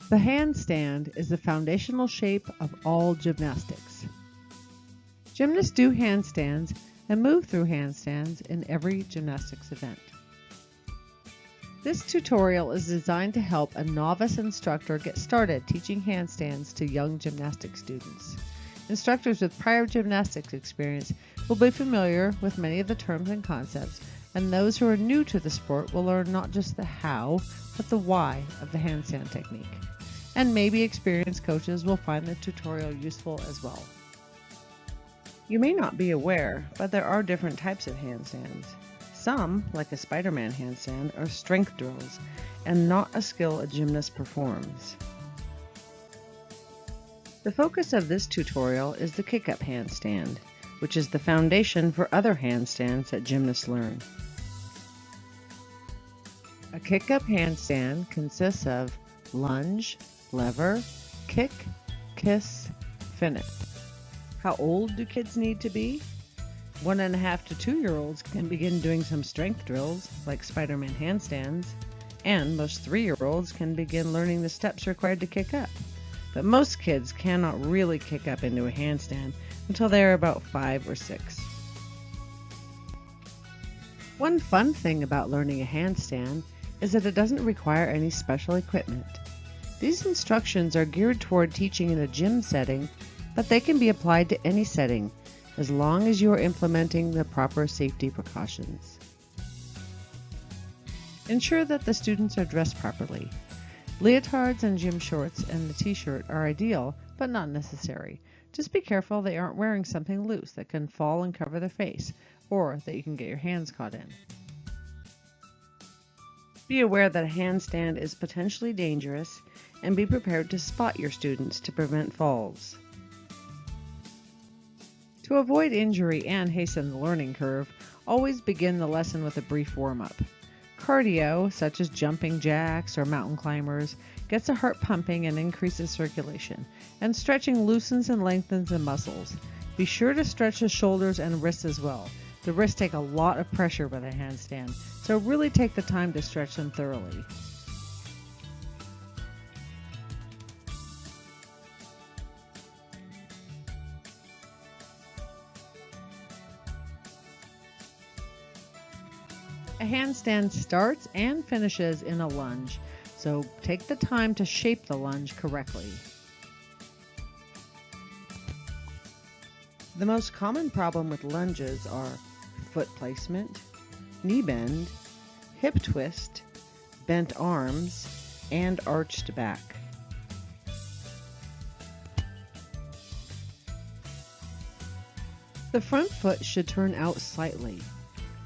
The handstand is the foundational shape of all gymnastics. Gymnasts do handstands and move through handstands in every gymnastics event. This tutorial is designed to help a novice instructor get started teaching handstands to young gymnastics students. Instructors with prior gymnastics experience will be familiar with many of the terms and concepts, and those who are new to the sport will learn not just the how, but the why of the handstand technique. And maybe experienced coaches will find the tutorial useful as well. You may not be aware, but there are different types of handstands. Some, like a Spider-Man handstand, are strength drills and not a skill a gymnast performs. The focus of this tutorial is the kick-up handstand, which is the foundation for other handstands that gymnasts learn. A kick-up handstand consists of lunge, lever, kick, kiss, finish. How old do kids need to be? 1.5 to 2-year-olds can begin doing some strength drills, like Spider-Man handstands, and most 3-year-olds can begin learning the steps required to kick up. But most kids cannot really kick up into a handstand until they are about 5 or 6. One fun thing about learning a handstand is that it doesn't require any special equipment. These instructions are geared toward teaching in a gym setting, but they can be applied to any setting, as long as you are implementing the proper safety precautions. Ensure that the students are dressed properly. Leotards and gym shorts and the t-shirt are ideal, but not necessary. Just be careful they aren't wearing something loose that can fall and cover their face, or that you can get your hands caught in. Be aware that a handstand is potentially dangerous, and be prepared to spot your students to prevent falls. To avoid injury and hasten the learning curve, always begin the lesson with a brief warm-up. Cardio, such as jumping jacks or mountain climbers, gets the heart pumping and increases circulation, and stretching loosens and lengthens the muscles. Be sure to stretch the shoulders and wrists as well. The wrists take a lot of pressure with a handstand, so really take the time to stretch them thoroughly. A handstand starts and finishes in a lunge, so take the time to shape the lunge correctly. The most common problem with lunges are foot placement, knee bend, hip twist, bent arms, and arched back. The front foot should turn out slightly.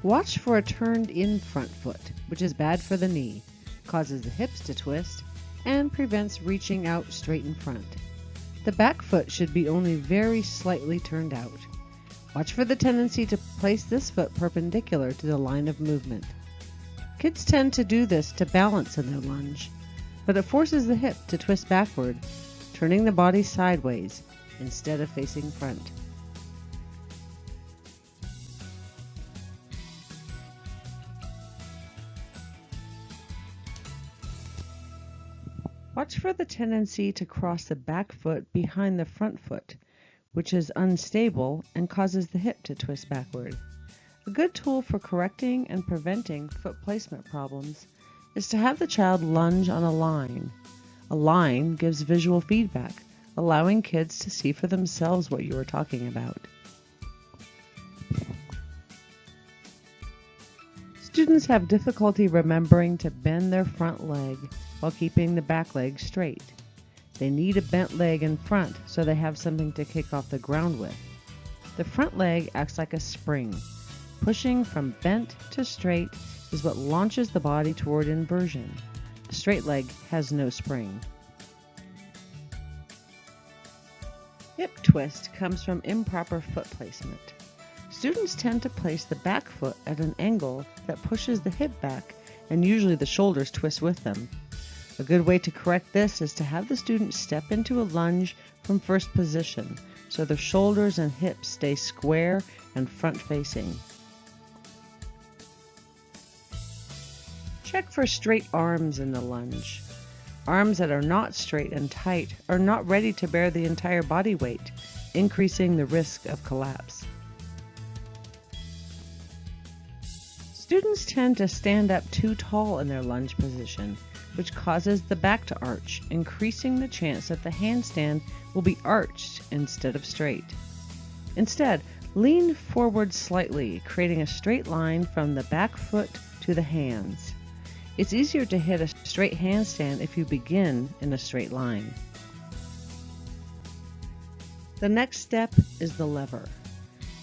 Watch for a turned-in front foot, which is bad for the knee, causes the hips to twist, and prevents reaching out straight in front. The back foot should be only very slightly turned out. Watch for the tendency to place this foot perpendicular to the line of movement. Kids tend to do this to balance in their lunge, but it forces the hip to twist backward, turning the body sideways instead of facing front. Watch for the tendency to cross the back foot behind the front foot, which is unstable and causes the hip to twist backward. A good tool for correcting and preventing foot placement problems is to have the child lunge on a line. A line gives visual feedback, allowing kids to see for themselves what you are talking about. Students have difficulty remembering to bend their front leg while keeping the back leg straight. They need a bent leg in front so they have something to kick off the ground with. The front leg acts like a spring. Pushing from bent to straight is what launches the body toward inversion. A straight leg has no spring. Hip twist comes from improper foot placement. Students tend to place the back foot at an angle that pushes the hip back, and usually the shoulders twist with them. A good way to correct this is to have the student step into a lunge from first position, so their shoulders and hips stay square and front-facing. Check for straight arms in the lunge. Arms that are not straight and tight are not ready to bear the entire body weight, increasing the risk of collapse. Students tend to stand up too tall in their lunge position, which causes the back to arch, increasing the chance that the handstand will be arched instead of straight. Instead, lean forward slightly, creating a straight line from the back foot to the hands. It's easier to hit a straight handstand if you begin in a straight line. The next step is the lever.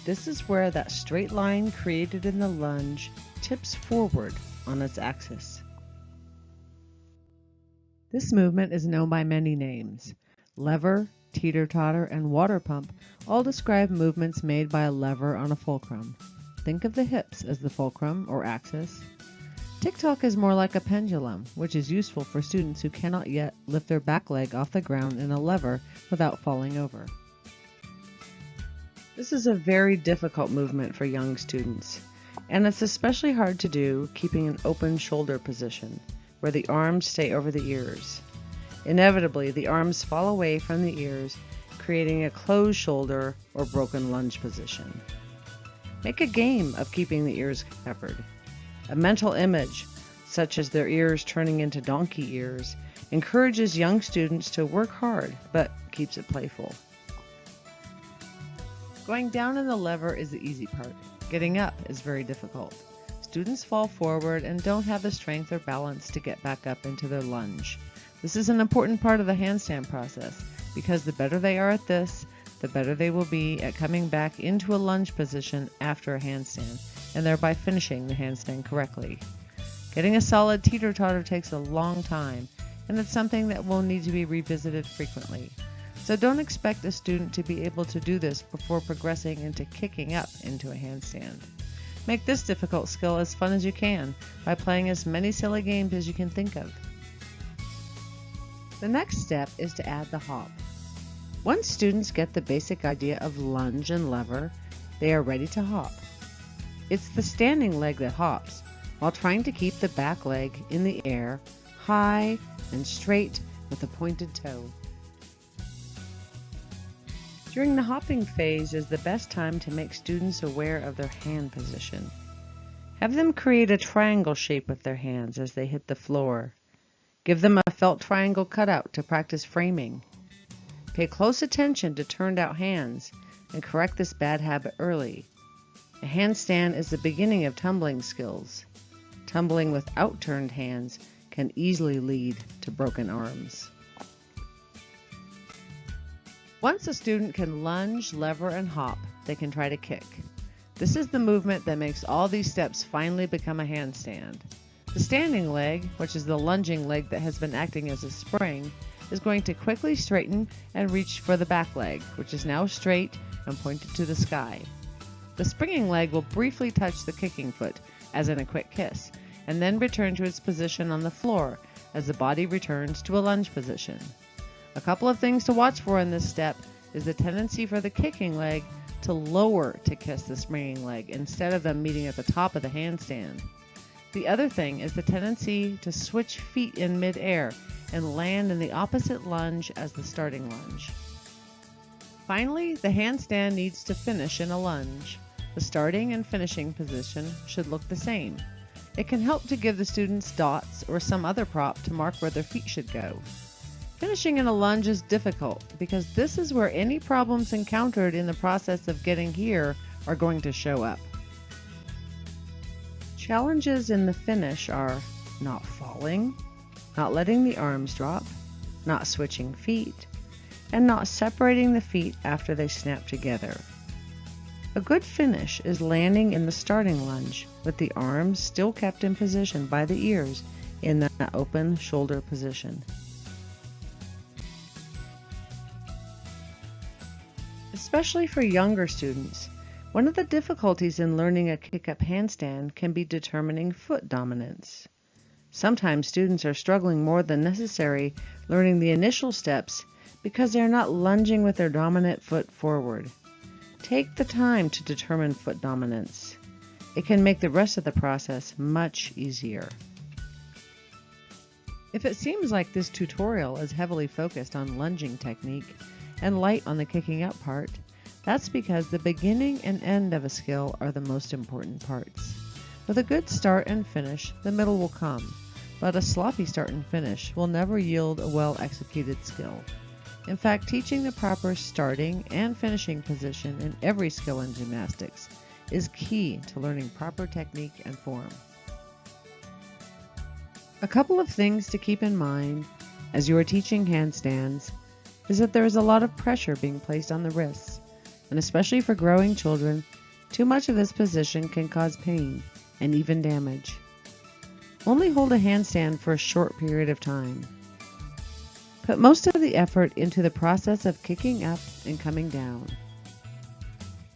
This is where that straight line created in the lunge tips forward on its axis. This movement is known by many names. Lever, teeter-totter, and water pump all describe movements made by a lever on a fulcrum. Think of the hips as the fulcrum or axis. Tick-tock is more like a pendulum, which is useful for students who cannot yet lift their back leg off the ground in a lever without falling over. This is a very difficult movement for young students, and it's especially hard to do keeping an open shoulder position, where the arms stay over the ears. Inevitably, the arms fall away from the ears, creating a closed shoulder or broken lunge position. Make a game of keeping the ears covered. A mental image, such as their ears turning into donkey ears, encourages young students to work hard, but keeps it playful. Going down in the lever is the easy part. Getting up is very difficult. Students fall forward and don't have the strength or balance to get back up into their lunge. This is an important part of the handstand process, because the better they are at this, the better they will be at coming back into a lunge position after a handstand, and thereby finishing the handstand correctly. Getting a solid teeter-totter takes a long time, and it's something that will need to be revisited frequently. So don't expect a student to be able to do this before progressing into kicking up into a handstand. Make this difficult skill as fun as you can by playing as many silly games as you can think of. The next step is to add the hop. Once students get the basic idea of lunge and lever, they are ready to hop. It's the standing leg that hops, while trying to keep the back leg in the air, high and straight with a pointed toe. During the hopping phase is the best time to make students aware of their hand position. Have them create a triangle shape with their hands as they hit the floor. Give them a felt triangle cutout to practice framing. Pay close attention to turned out hands and correct this bad habit early. A handstand is the beginning of tumbling skills. Tumbling with outturned hands can easily lead to broken arms. Once a student can lunge, lever, and hop, they can try to kick. This is the movement that makes all these steps finally become a handstand. The standing leg, which is the lunging leg that has been acting as a spring, is going to quickly straighten and reach for the back leg, which is now straight and pointed to the sky. The springing leg will briefly touch the kicking foot, as in a quick kiss, and then return to its position on the floor as the body returns to a lunge position. A couple of things to watch for in this step is the tendency for the kicking leg to lower to kiss the springing leg instead of them meeting at the top of the handstand. The other thing is the tendency to switch feet in midair and land in the opposite lunge as the starting lunge. Finally, the handstand needs to finish in a lunge. The starting and finishing position should look the same. It can help to give the students dots or some other prop to mark where their feet should go. Finishing in a lunge is difficult because this is where any problems encountered in the process of getting here are going to show up. Challenges in the finish are not falling, not letting the arms drop, not switching feet, and not separating the feet after they snap together. A good finish is landing in the starting lunge with the arms still kept in position by the ears in that open shoulder position. Especially for younger students, one of the difficulties in learning a kick-up handstand can be determining foot dominance. Sometimes students are struggling more than necessary learning the initial steps because they are not lunging with their dominant foot forward. Take the time to determine foot dominance. It can make the rest of the process much easier. If it seems like this tutorial is heavily focused on lunging technique and light on the kicking up part, that's because the beginning and end of a skill are the most important parts. With a good start and finish, the middle will come, but a sloppy start and finish will never yield a well-executed skill. In fact, teaching the proper starting and finishing position in every skill in gymnastics is key to learning proper technique and form. A couple of things to keep in mind as you are teaching handstands is that there is a lot of pressure being placed on the wrists, and especially for growing children, too much of this position can cause pain and even damage. Only hold a handstand for a short period of time. Put most of the effort into the process of kicking up and coming down.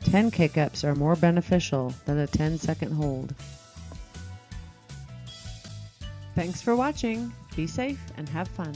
10 kick-ups are more beneficial than a 10-second hold. Thanks for watching. Be safe and have fun.